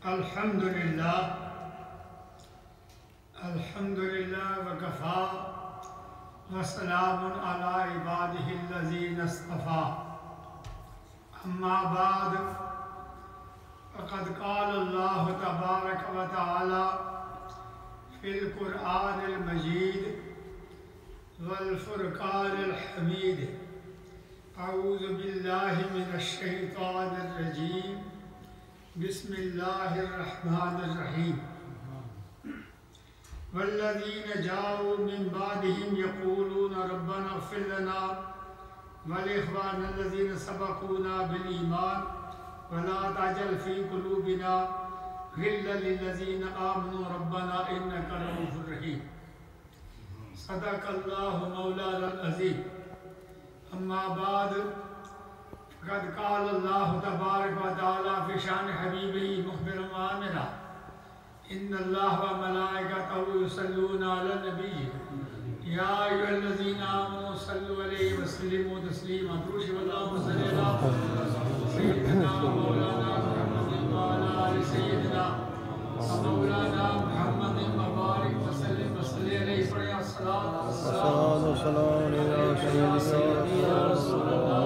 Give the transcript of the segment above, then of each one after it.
الحمدللہ وکفا وسلام علی عبادہ الذین اصطفیٰ اما بعد فقد قال اللہ تبارک و تعالی فی القرآن المجید والفرقان الحمید اعوذ باللہ من الشیطان الرجیم بسم اللہ الرحمن الرحیم والذین جاؤوا من بعدهم یقولون ربنا اغفر لنا ولإخواننا الذین سبقونا بالایمان ولا تجعل فی قلوبنا غلا للذین آمنوا ربنا انک رؤوف رحیم صدق اللہ مولانا العظیم اما بعد فقد قال اللہ تبارک و تعالی فی شان حبیبہ مخبرا وآمرا ان اللہ و ملائکتہ یصلون علی النبی یا ایھا الذین آمنوا صلوا علیہ وسلموا تسلیما درود اللہم صلی علی سیدنا مولانا محمد وعلی آل سیدنا مولانا محمد مبارک وسلم وصلی علیہ الصلاۃ والسلام علی سیدنا رسول اللہ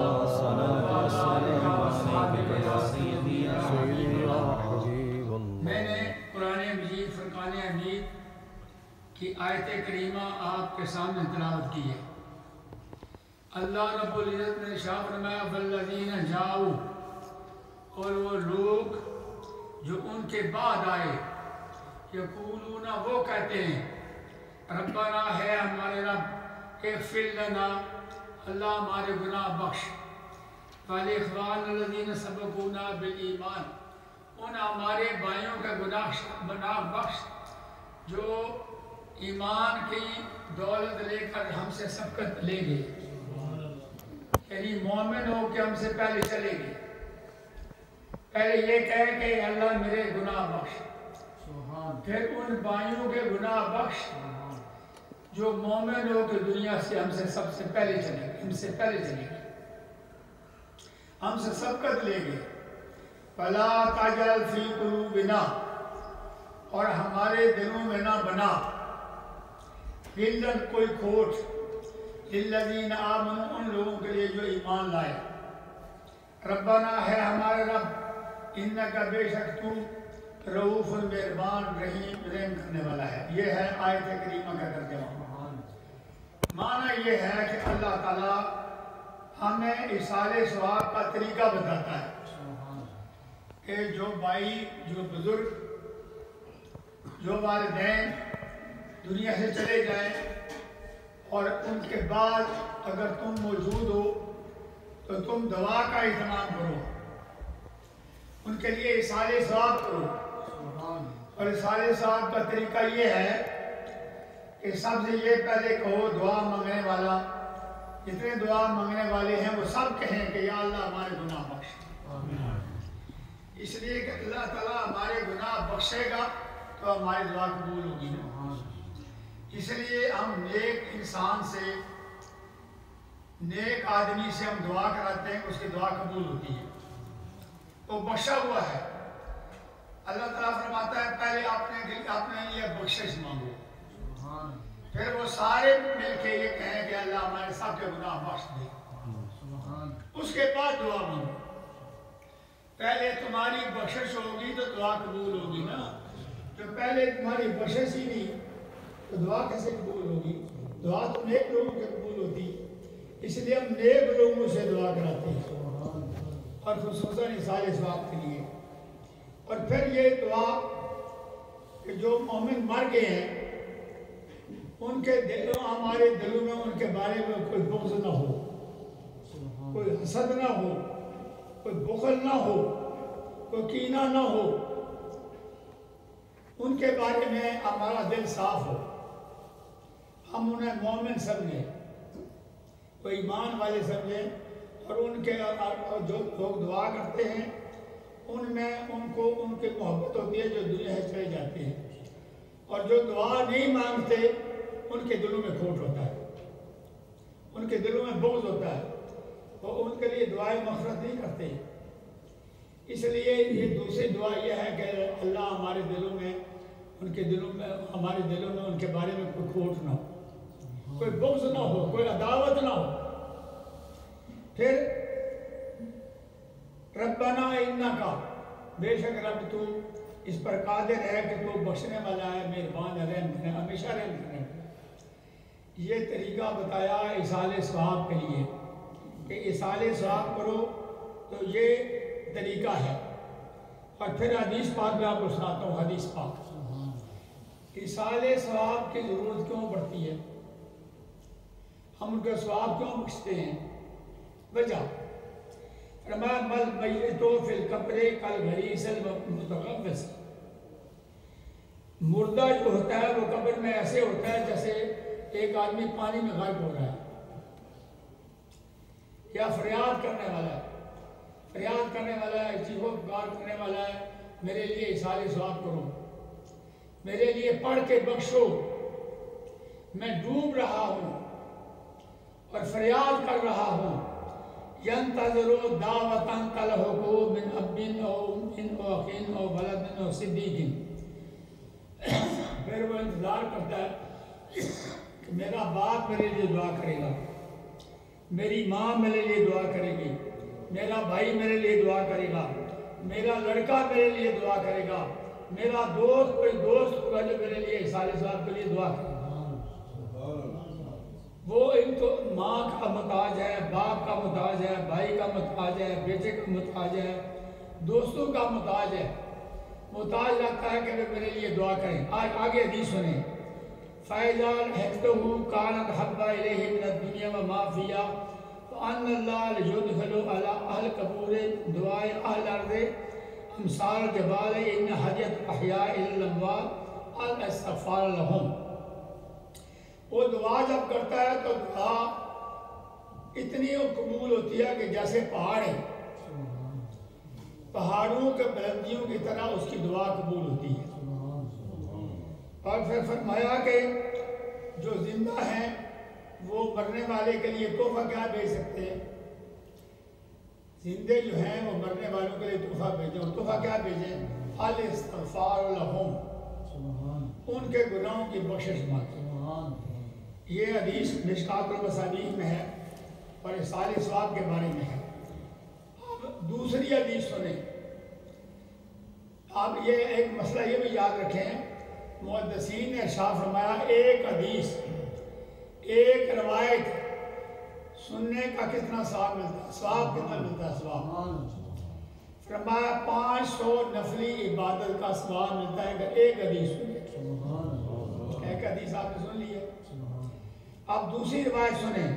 میں نے قرآن مجید فرقان حمید کی آیت کریمہ آپ کے سامنے تلاوت کی ہے۔ اللہ رب العزت نے ارشاد فرمایا والذین جاؤ، اور وہ لوگ جو ان کے بعد آئے، یقولون وہ کہتے ہیں ربنا ہے ہمارے رب اغفر لنا، اللہ ہمارے گناہ بخش، وَلِإِخْوَانِ الَّذِينَ سَبَقُونَا بِالْإِيمَانِ، ان ہمارے بھائیوں کا گناہ بخش جو ایمان کی دولت لے کر ہم سے سبقت لے گئے، یعنی مومن ہو کہ ہم سے پہلے چلے گئے، پہلے یہ کہے کہ اللہ میرے گناہ بخش، پھر ان بھائیوں کے گناہ بخش جو مومن ہو کہ دنیا سے ہم سے سب سے پہلے چلے گئے، ہم سے پہلے چلے گئے، ہم سے سبقت لے گئے۔ فَلَا تَجْعَلْ فِي قُلُوبِنَا، اور ہمارے دلوں میں نہ بنا غِلًّا کوئی کھوٹ لِلَّذِينَ آمَنُوا، ان لوگوں کے لیے جو ایمان لائے، ربنا ہے ہمارے رب اِنَّكَ بے شک تو رؤوف مہربان رحیم رحم کرنے والا ہے۔ یہ ہے آیت کریمہ کا ترجمہ۔ معنی یہ ہے کہ اللہ تعالیٰ ہمیں ایصال ثواب کا طریقہ بتاتا ہے کہ جو بھائی، جو بزرگ، جو والدین دنیا سے چلے جائیں اور ان کے بعد اگر تم موجود ہو تو تم دعا کا اہتمام کرو، ان کے لیے ایصال ثواب کرو، اور ایصال ثواب کا طریقہ یہ ہے کہ سب سے یہ پہلے کہو دعا مانگنے والا، جتنے دعا مانگنے والے ہیں وہ سب کہیں کہ یا اللہ ہمارے گناہ بخش، اس لیے کہ اللہ تعالیٰ ہمارے گناہ بخشے گا تو ہماری دعا قبول ہوگی نا۔ اس لیے ہم نیک انسان سے، نیک آدمی سے ہم دعا کراتے ہیں، اس کی دعا قبول ہوتی ہے، وہ بخشا ہوا ہے۔ اللہ تعالیٰ فرماتا ہے پہلے اپنے لیے بخشش مانگو، پھر وہ سارے مل کے یہ کہیں کہ اللہ ہمارے سب کے گناہ بخش دے، اس کے بعد دعا مانگو۔ پہلے تمہاری بخشش ہوگی تو دعا قبول ہوگی نا، جو پہلے تمہاری بخشش ہی نہیں تو دعا کیسے قبول ہوگی؟ دعا تو نیک لوگوں کے قبول ہوتی، اس لیے ہم نیک لوگوں سے دعا کراتے ہیں، اور خصوصاً ایصال ثواب کے لیے۔ اور پھر یہ دعا کہ جو مومن مر گئے ہیں ان کے دلوں، ہمارے دلوں میں ان کے بارے میں کوئی بغض نہ ہو، کوئی حسد نہ ہو، کوئی بخل نہ ہو، کوئی کینہ نہ ہو، ان کے بارے میں ہمارا دل صاف ہو، ہم انہیں مومن سمجھیں، کوئی ایمان والے سمجھیں، اور ان کے جو لوگ دعا کرتے ہیں ان میں ان کو ان کی محبت ہوتی ہے جو دنیا سے چلے جاتے ہیں، اور جو دعا نہیں مانگتے ان کے دلوں میں کھوٹ ہوتا ہے، ان کے دلوں میں بغض ہوتا ہے، وہ ان کے لیے دعائیں مغفرت نہیں کرتے، اس لیے یہ دوسری دعا یہ ہے کہ اللہ ہمارے دلوں میں ہمارے دلوں میں ان کے بارے میں کوئی کھوٹ نہ ہو، کوئی بغض نہ ہو، کوئی عداوت نہ ہو۔ پھر ربنا انکا، بے شک رب تو اس پر قادر ہے کہ تو بخشنے والا ہے، مہربان ہے، رحم کرنے، ہمیشہ رحم کرنے والا۔ یہ طریقہ بتایا ایصال ثواب کے لیے کہ ایصال ثواب کرو تو یہ طریقہ ہے۔ اور پھر حدیث پاک میں آپ کو سناتا ہوں، حدیث پاک، ایصال ثواب کی ضرورت کیوں پڑتی ہے، ہم ان کا ثواب کیوں بخشتے ہیں؟ وجہ فرمایا مل میتو فی القبر کالغریس المتغوث، مردہ جو ہوتا ہے وہ قبر میں ایسے ہوتا ہے جیسے ایک آدمی پانی میں غرق ہو رہا ہے، یا فریاد کرنے والا ہے، فریاد کرنے والا ہے، چیخو پکار کرنے والا ہے، میرے لیے ایصال ثواب کرو، میرے لیے پڑھ کے بخشو، میں ڈوب رہا ہوں اور فریاد کر رہا ہوں۔ ینتظروا دعوة تلحقه من اب او ام او اخ او ولد او صدیق، پھر وہ انتظار کرتا ہے کہ میرا باپ میرے لیے دعا کرے گا، میری ماں میرے لیے دعا کرے گی، میرا بھائی میرے لیے دعا کرے گا، میرا لڑکا میرے لیے دعا کرے گا، میرا دوست کوئی دوست ہوگا جو میرے لیے ایصال ثواب کے لیے دعا کرے گا۔ وہ ان کو ماں کا محتاج ہے، باپ کا محتاج ہے، بھائی کا محتاج ہے، بیٹے کا محتاج ہے، دوستوں کا محتاج ہے، محتاج رہتا ہے کہ وہ میرے لیے دعا کریں۔ آگے حدیث سنیں، فَإِذَا حَفْتَهُ كَانَتْ حَبَّ إِلَيْهِ مِنَ الدُّنْيَا وَمَا فِيهَا فَأَنَّ اللَّهَ لِيُدْخِلُ عَلَىٰ أَهْلِ قَبُورِ دُعَاءِ أَهْلِ الْأَرْضِ أَمْثَالَ الْجِبَالِ إِنَّ حَجَّةَ الْأَحْيَاءِ إِلَى الْأَمْوَاتِ الْإِسْتِغْفَارَ لَهُمْ۔ وہ دعا جب کرتا ہے تو دعا اتنی قبول ہوتی ہے کہ جیسے پہاڑ ہے، پہاڑوں کے بلندیوں کی طرح اس کی دعا قبول ہوتی ہے۔ اور پھر فرمایا کہ جو زندہ ہیں وہ مرنے والے کے لیے تحفہ کیا بھیج سکتے ہیں، زندے جو ہیں وہ مرنے والوں کے لیے تحفہ بھیجیں، اور تحفہ کیا بھیجیں؟ الاستغفار لہم، ان کے گناہوں کی بخشش مانگیں۔ یہ حدیث مشکات المصابیح میں ہے اور ایصال ثواب کے بارے میں ہے۔ اب دوسری حدیث سنیں، آپ یہ ایک مسئلہ یہ بھی یاد رکھیں، محدثین نے ارشاد فرمایا ایک حدیث، ایک روایت سننے کا کتنا ثواب ملتا ہے، ثواب کتنا ملتا ہے، ثواب فرمایا 500 نفلی عبادت کا ثواب ملتا ہے اگر ایک حدیث سنیں۔ ایک حدیث آپ نے سن لی ہے۔ اب دوسری روایت سنیں،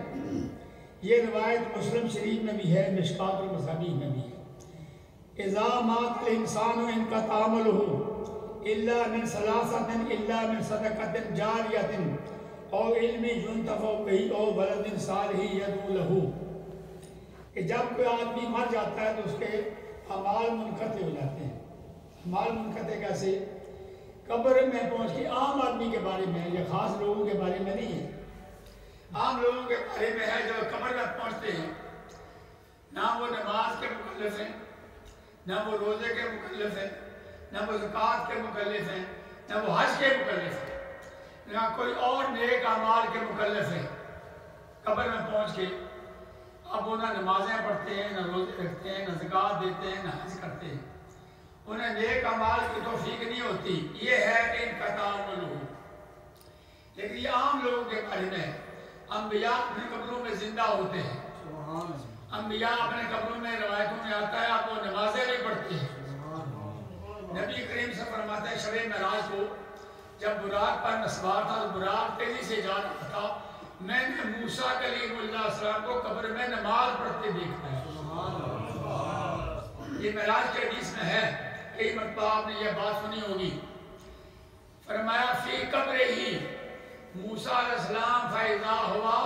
یہ روایت مسلم شریف میں بھی ہے، مشکات المصابیح میں بھی ہے۔ اذا مات الانسان انقطع عمله الا من ثلاثة الا من صدقة جاریة او علم ينتفع به او ولد صالح يدعو له، کہ جب کوئی آدمی مر جاتا ہے تو اس کے اعمال منقطع ہو جاتے ہیں۔ اعمال منقطع کیسے؟ قبر میں پہنچ کے عام آدمی کے بارے میں، یا خاص لوگوں کے بارے میں نہیں ہے، عام لوگوں کے بارے میں ہے۔ جب قبر میں پہنچتے ہیں، نہ وہ نماز کے مکلف ہیں، نہ وہ روزے کے مکلف ہیں، نہ وہ زکوٰۃ کے مکلف ہیں، نہ وہ حج کے مکلف ہیں، نہ کوئی اور نیک اعمال کے مکلف ہیں۔ قبر میں پہنچ کے اب وہ نہ نمازیں پڑھتے ہیں، نہ روزے رکھتے ہیں، نہ زکوٰۃ دیتے ہیں، نہ حج کرتے ہیں، انہیں نیک اعمال کی توفیق نہیں ہوتی۔ یہ ہے انقطاع عملہ۔ لیکن یہ عام لوگوں کے بارے میں، انبیاء اپنے قبروں میں زندہ ہوتے ہیں، انبیاء اپنے قبروں میں، روایتوں میں آتا ہے اب وہ نمازیں نہیں پڑھتے ہیں۔ نبی کریم سے فرماتا ہے شب معراج کو جب براق پر نسوار تھا تو براق تیزی سے جا رہا تھا، میں نے موسیٰ کلیم اللہ علیہ السلام کو قبر میں نماز پڑھتے دیکھا ہے۔ یہ معراج کے حدیث میں ہے، کئی مرتبہ آپ نے یہ بات سنی ہوگی۔ فرمایا فی قبر ہی موسیٰ علیہ السلام فائزہ ہوا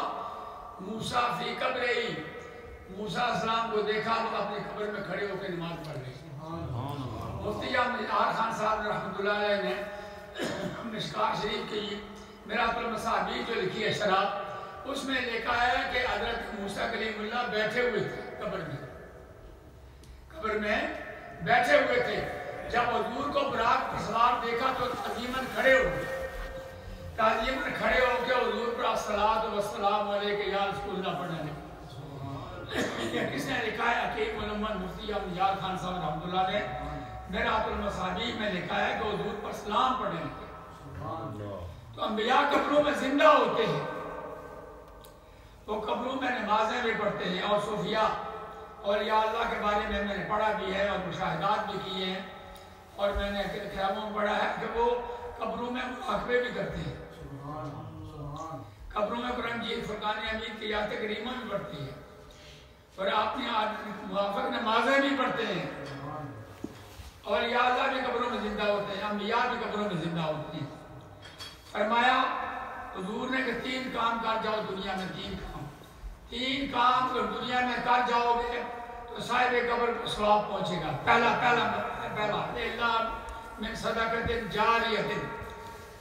موسیٰ فی قبر ہی، موسیٰ علیہ السلام کو دیکھا وہ اپنی قبر میں کھڑے ہو کے نماز پڑھ رہے۔ مفتی احمد خان صاحب رحمۃ اللہ علیہ نے مشکات شریف کی میرات المصابیح جو لکھی ہے شرح، اس میں لکھا ہے کہ حضرت موسیٰ کلیم اللہ بیٹھے ہوئے تھے قبر میں بیٹھے ہوئے تھے، جب حضور کو براق پر سوار دیکھا تو تعظیماً کھڑے ہو گئے، تعظیماً کھڑے ہو کے حضور پر الصلاۃ والسلام علیہ یا رسول اللہ پڑھنے لگے۔ یہ کس نے لکھا ہے؟ حکیم علماء مفتی احمد یار خان صاحب رحمۃ اللہ نے میرات المصابیح میں لکھا ہے کہ حضور پر سلام پڑھنے لگے۔ تو انبیاء قبروں میں زندہ ہوتے ہیں، وہ قبروں میں نمازیں بھی پڑھتے ہیں، اور صوفیاء اور یا اللہ کے بارے میں نے پڑھا بھی ہے اور مشاہدات بھی کیے ہیں، اور میں نے کتابوں میں پڑھا ہے کہ وہ قبروں میں مراقبے بھی کرتے ہیں، قبروں میں قرآن مجید فرقان حمید کی آیت کریمہ بھی پڑھتی ہے، اور اپنی موافق نمازیں بھی پڑھتے ہیں، اور یا اللہ بھی قبروں میں زندہ ہوتے ہیں، انبیاء بھی قبروں میں زندہ ہوتے ہیں۔ فرمایا حضور نے کہ 3 کام کر جاؤ دنیا میں، 3 کام اگر دنیا میں کر جاؤ گے تو صاحب قبر کو ثواب پہنچے گا۔ پہلا اللہ من صدقۃ جاریۃ،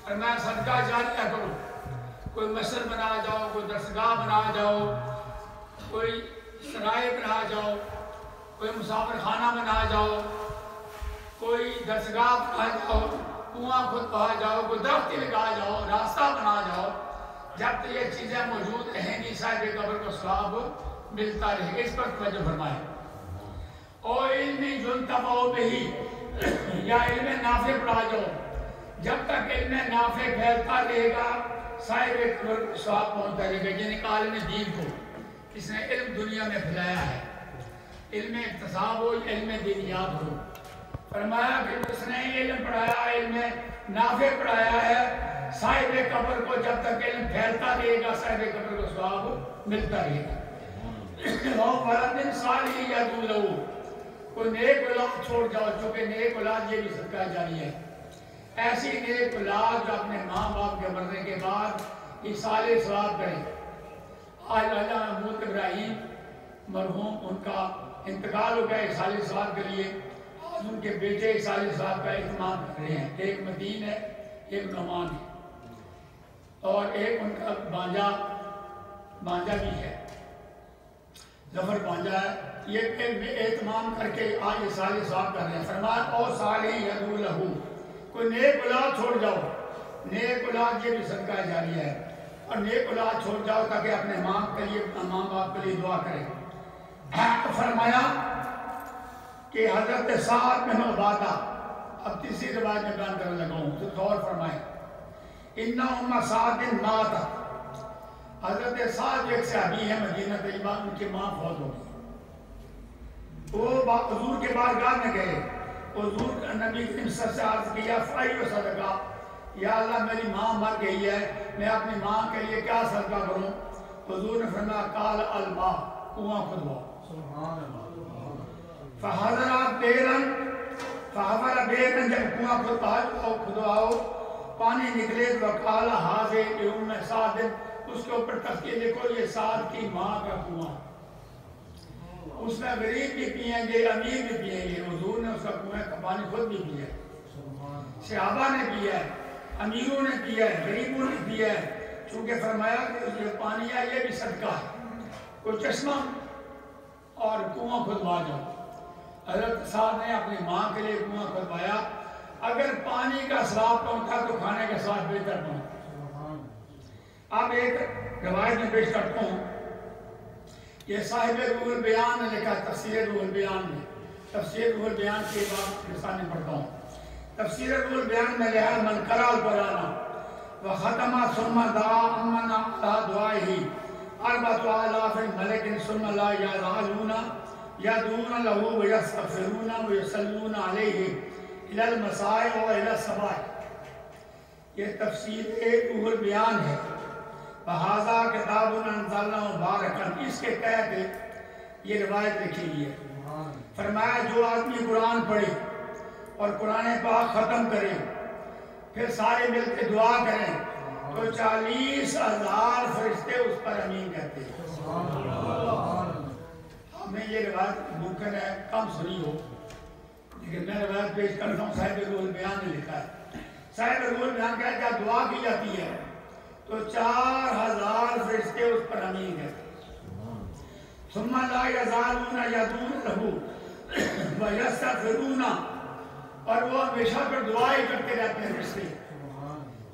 فرمایا صدقہ جاریہ کرو، کوئی مسجد بنا جاؤ، کوئی درسگاہ بنا جاؤ، کوئی سرائے بنا جاؤ، کوئی مسافر خانہ بنا جاؤ، کوئی درسگاہ بنا جاؤ، کنواں خود بہا جاؤ، کوئی درخت لگا جاؤ، راستہ بنا جاؤ، جب تک یہ چیزیں موجود رہیں گی صاحب قبر کو ثواب ملتا رہے گا۔ اس پر توجہ فرمائے۔ اور علم ينتفع به، یا علم نافع پڑھا جاؤ، جب تک علم نافع پھیلتا رہے گا صاحب قبر کو ثواب پہنچتا رہے گا۔ یعنی عالم دین کو اس نے علم دنیا میں پھیلایا ہے، علم اکتساب ہو، علم دینیات ہو۔ فرمایا کہ اس نے علم پڑھایا، علم نافع پڑھایا ہے، صاحب قبر کو جب تک علم پھیلتا رہے گا صاحب قبر کو ثواب ملتا رہے گا۔ اور ولد صالح یدعو لہ، کوئی نیک اولاد چھوڑ جاؤ، چونکہ نیک اولاد یہ بھی صدقہ جاری ہے، ایسی نیک اولاد جو اپنے ماں باپ کے مرنے کے بعد ایصال ثواب کرے۔ آج راجہ محمود ابراہیم مرحوم ان کا انتقال ہو گیا ایصال ثواب کے لیے، آج ان کے بیٹے ایصال ثواب کا اہتمام کر رہے ہیں، ایک مدین ہے ایک نعمان ہے، اور ایک ان کا بانجا بھی ہے، ظفر بانجا ہے، یہ اہتمام کر کے آج ایصال ثواب کر رہے ہیں۔ فرمایا اور صالح یدعو لہ، کوئی نیک اولاد چھوڑ جاؤ، نیک اولاد یہ بھی صدقہ جاری ہے، اور نیک اولاد چھوڑ جاؤ تاکہ اپنے ماں باپ کے لیے دعا کرے۔ فرمایا کہ حضرت سعد بن عبادہ، اب تیسری روایت میں بیان کرنے لگا ہوں تو غور فرمائیں، ان ام سعد ماتت، حضرت سعد ایک صحابی ہے مدینہ طیبہ، ان کی ماں فوت ہو گئی، وہ حضور کے بارگاہ میں گئے، حضور نبی کریم صلی اللہ علیہ وسلم سے عرض کیا فائیو صدقہ، یا اللہ میری ماں مر گئی ہے، میں اپنی ماں کے لیے کیا صدقہ کروں؟ حضور نے فرمایا قال الماء، کنواں کھدواؤ۔ فحضر بیرن، جب کنواں کھدواؤ پانی نکلے تو وقال حاضر ام سعد، اس کے اوپر تذکیر لکھو یہ سعد کی ماں کا کنواں، اس میں غریب بھی پیئیں گے امیر بھی پیئیں گے۔ حضور نے اس کا کنویں کا پانی خود بھی پیا ہے، صحابہ نے پیا ہے، امیروں نے پیا ہے، غریبوں نے پیا ہے، چونکہ فرمایا کہ یہ پانی ہے یہ بھی صدقہ ہے، کوئی چشمہ اور کنواں کھدوا جاؤ۔ حضرت سعد نے اپنی ماں کے لیے کنواں کھدوایا، اگر پانی کا ثواب پہنچا تو کھانے کا ثواب بہتر پہنچا۔ اب ایک روایت میں پیش کرتا ہوں، یہ صاحب روح البیان نے لکھا تفسیر روح البیان میں، تفسیر روح البیان کے بعد رسالے پڑھتا ہوں۔ تفسیر روح البیان میں لہا من قرأ القرآن وختم ثم دعا امن علی دعائہ 4000 ملک ثم لا یزالون یدعون لہ ویستغفرون ویصلون علیہ الی المساء والی الصباح۔ یہ تفسیر روح البیان ہے، فہذا کتاب انزلناہ مبارک، اس کے تحت یہ روایت لکھی گئی ہے۔ فرمایا جو آدمی قرآن پڑھے اور قرآن پاک ختم کرے پھر سارے مل کے دعا کریں تو 40,000 فرشتے اس پر امین کہتے ہیں۔ ہمیں یہ روایت ممکن ہے کم سنی ہو، لیکن میں روایت پیش کرتا ہوں، صاحب روح البیان نے لکھا ہے۔ صاحب روح البیان کہا جب دعا کی جاتی ہے تو 4000 فرشتے اس پر امین کہتے ہیں۔ ثم لا یزالون یدعون لہ، وَيَسْتَغْفِرُونَ، اور وہ ہمیشہ پر دعائیں کرتے رہتے ہیں فرشتے،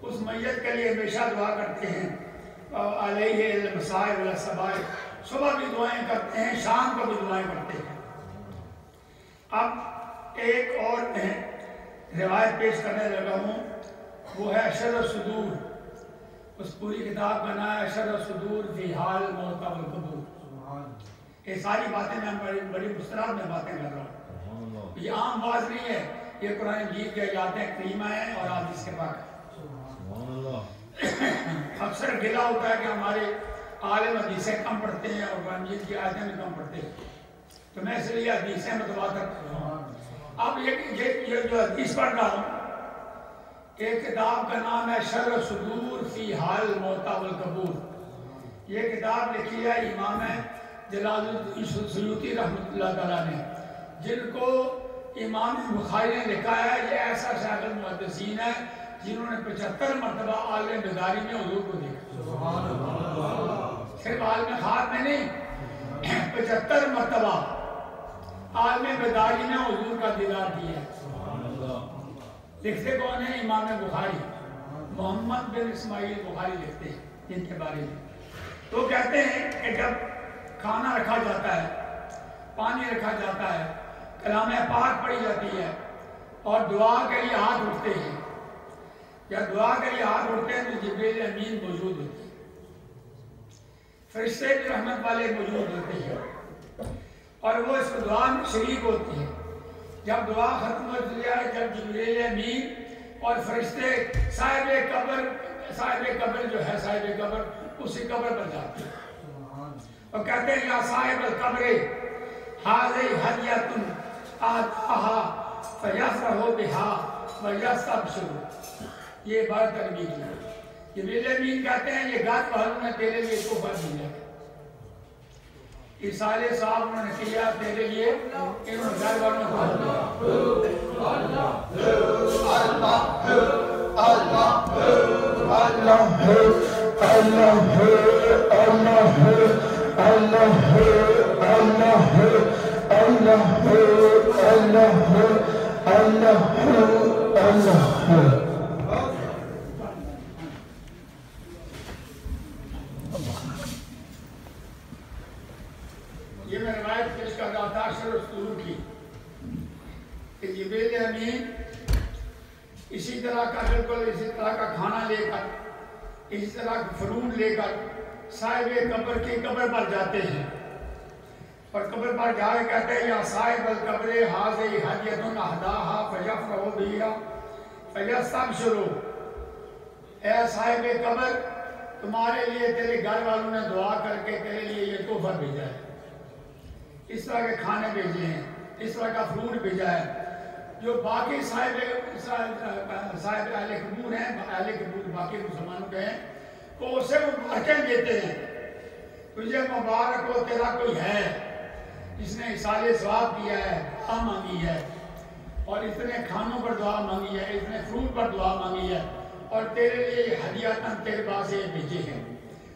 اس میت کے لیے ہمیشہ دعا کرتے ہیں، علیہ المسائب والصبائب، صبح بھی دعائیں کرتے ہیں، شام کو بھی دعائیں کرتے ہیں۔ اب ایک اور روایت پیش کرنے لگا ہوں، وہ ہے شرح الصدور، اس پوری کتاب کا نام ہے شرح الصدور فی حال الموت والقبور۔ یہ ساری باتیں میں بڑی مسترد میں باتیں کر رہا ہوں، یہ عام بات نہیں ہے، یہ قرآن مجید کے آیاتیں کریمہ ہیں اور حدیث کے پاک ہیں۔ اکثر گلہ ہوتا ہے کہ ہمارے عالم حدیثیں کم پڑھتے ہیں اور قرآن مجید کی آیتیں بھی کم پڑھتے ہیں، تو میں اس لیے حدیثیں متواتر کرتا ہوں۔ اب یہ جو حدیث پڑھ رہا ہوں، ایک کتاب کا نام ہے شرح الصدور فی حال الموت والقبور، یہ کتاب لکھی ہے امام جلال الدین سیوطی رحمۃ اللہ تعالیٰ نے، جن کو امام بخاری نے لکھا ہے۔ یہ ایسا شیخ المحدثین ہے جنہوں نے 75 مرتبہ عالم بیداری میں حضور کو دیکھا، صرف عالم خاص میں نہیں، 75 مرتبہ عالم بیداری میں حضور کا دیدار کیا ہے۔ لکھتے کون ہیں؟ امام بخاری، محمد بن اسماعیل بخاری لکھتے ہیں جن کے بارے میں۔ تو کہتے ہیں کہ جب کھانا رکھا جاتا ہے، پانی رکھا جاتا ہے، کلام پاک پڑھی جاتی ہے اور دعا کے لیے ہاتھ اٹھتے ہیں، جب دعا کے لیے ہاتھ اٹھتے ہیں تو جبریل امین موجود ہوتے ہیں، فرشتے بھی رحمت والے موجود ہوتے ہیں اور وہ اس دعا میں شریک ہوتے ہیں۔ جب دعا ختم ہو جائے، جب جبریل امین اور فرشتے صاحب قبر جو ہے، صاحب قبر اسی قبر پر جاتے ہیں اور کہتے ہیں یا صاحب القبر ھذہ ھدیۃ اہداھا فیفرح بھا ویستبشر، یہ بات تربیت ہے۔ جبریل امین کہتے ہیں یہ گھر والوں نے تیرے لیے تحفہ دیا ہے، عیسیٰ صاحب انہوں نے کیا تیرے لیے، انہوں نے گھر والوں کو یہ میں روایت پیش کر رہا تھا شرح الصدور کی کہ جبریل امین اسی طرح کا بالکل اسی طرح کا کھانا لے کر، اسی طرح کا فروٹ لے کر صاحب قبر کی قبر پر جاتے ہیں اور قبر پر جا کے کہتے ہیں یا صاحب القبر ھذہ ھدیۃ اہداھا فیفرح بھا فیستبشر، اے صاحب قبر تمہارے لیے تیرے گھر والوں نے دعا کر کے تیرے لیے یہ تحفہ بھیجا ہے، اس طرح کے کھانے بھیجے ہیں، اس طرح کا فروٹ بھیجا ہے۔ جو باقی صاحب اہل قبور ہیں، اہل قبور باقی مسلمانوں کے ہیں، تو اسے مبارکیں دیتے ہیں، تجھے مبارک ہو تیرا کوئی ہے جس نے اصالِ ثواب کیا ہے، دعا مانگی ہے اور اتنے کھانوں پر دعا مانگی ہے، اتنے فروٹ پر دعا مانگی ہے اور تیرے لیے یہ ہدیاتاً تیرے پاس یہ بھیجے ہیں۔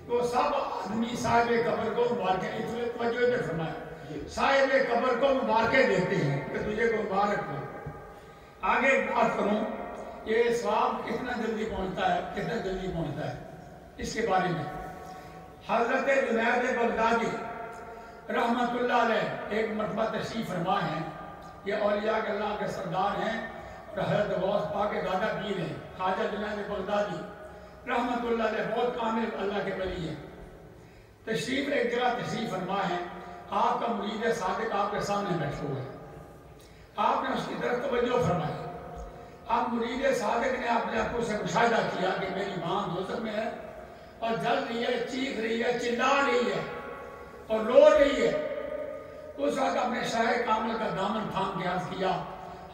تو سب آدمی صاحب قبر کو مبارکیں، اس لیے توجہ نے فرمایا، صاحب قبر کو مبارکیں دیتے ہیں کہ تجھے کو مبارک ہو۔ آگے بات کروں، یہ ثواب کتنا جلدی پہنچتا ہے، کتنا جلدی پہنچتا ہے، اس کے بارے میں حضرت جنید بغدادی رحمت اللہ علیہ ایک مرتبہ تشریف فرما ہیں، یہ اولیاء کے اللہ کے سردار ہیں اور حضرت غوث پاک کے دادا پیر ہیں، خواجہ جنید بغدادی رحمت اللہ علیہ، بہت کامل اللہ کے ولی ہیں۔ تشریف ایک جگہ تشریف فرما ہے، آپ کا مرید صادق آپ کے سامنے بیٹھا ہوا ہے، آپ نے اس کی طرف توجہ فرمائی۔ اب مرید صادق نے اپنے آپ کو سے مشاہدہ کیا کہ میری ماں دوزخ میں ہے اور جل رہی ہے، چیخ رہی ہے، چلا رہی ہے اور رو رہی ہے۔ اس وقت اپنے شاہ کامل کا دامن تھام کے عرض کیا،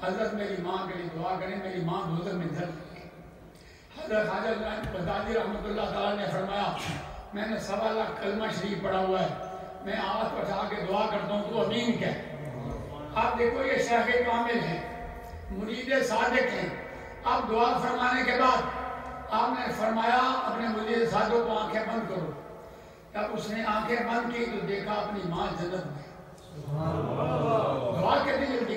حضرت میری ماں کے لیے دعا کریں، میری ماں دوزخ میں جل رہی ہے۔ حضرت خواجہ جنید بغدادی رحمۃ اللہ تعالیٰ نے فرمایا، میں نے 1.25 لاکھ کلمہ شریف پڑھا ہوا ہے، میں ہاتھ اٹھا کے دعا کرتا ہوں، تو امین کہہ۔ آپ دیکھو یہ شیخ کامل ہیں، مرید صادق ہیں۔ اب دعا فرمانے کے بعد آپ نے فرمایا اپنے مرید صادق کو آنکھیں بند کرو۔ جب اس نے آنکھیں بند کی تو دیکھا اپنی ماں جنت میں۔ دعا کتنی جلدی